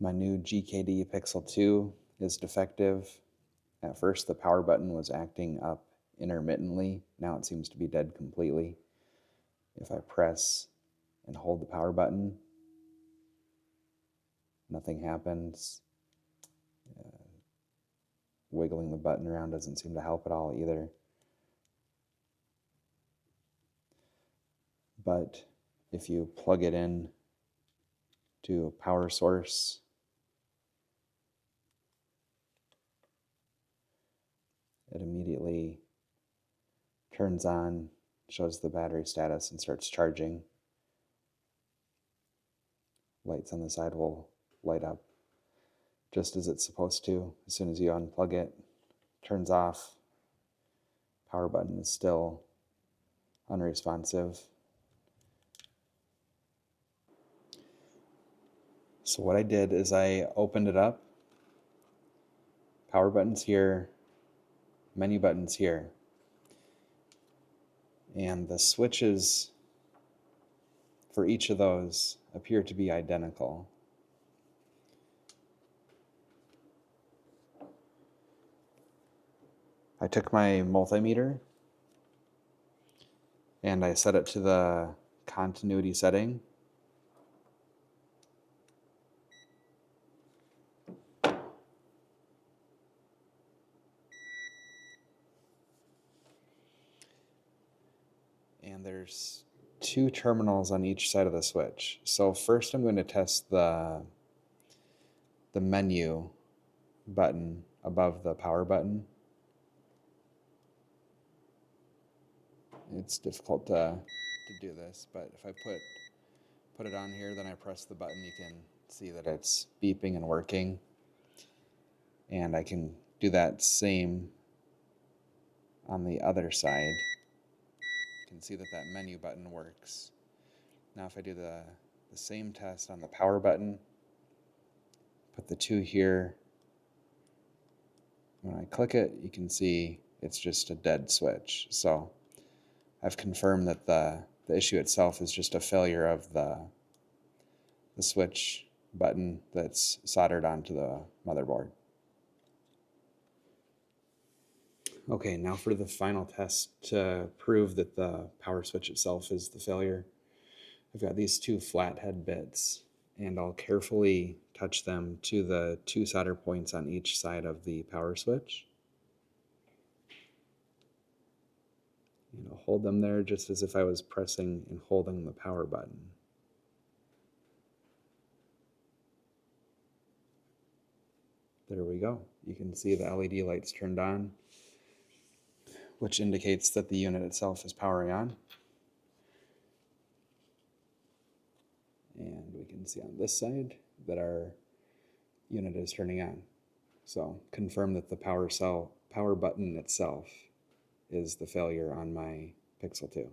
My new GKD Pixel 2 is defective. At first the power button was acting up intermittently. Now it seems to be dead completely. If I press and hold the power button, nothing happens. Wiggling the button around doesn't seem to help at all either. But if you plug it in to a power source, it immediately turns on, shows the battery status, and starts charging. Lights on the side will light up just as it's supposed to. As soon as you unplug it, turns off. Power button is still unresponsive. So what I did is I opened it up. Power button's here, menu button's here. And the switches for each of those appear to be identical. I took my multimeter and I set it to the continuity setting. And there's two terminals on each side of the switch. So first I'm going to test the menu button above the power button. It's difficult to do this, but if I put it on here, then I press the button, you can see that it's beeping and working. And I can do that same on the other side. You can see that that menu button works. Now if I do the same test on the power button, put the two here, when I click it, you can see it's just a dead switch. So I've confirmed that the issue itself is just a failure of the switch button that's soldered onto the motherboard. Okay, now for the final test to prove that the power switch itself is the failure. I've got these two flathead bits, and I'll carefully touch them to the two solder points on each side of the power switch. And I'll hold them there just as if I was pressing and holding the power button. There we go. You can see the LED lights turned on, which indicates that the unit itself is powering on. And we can see on this side that our unit is turning on. So confirm that the power button itself is the failure on my Pixel 2.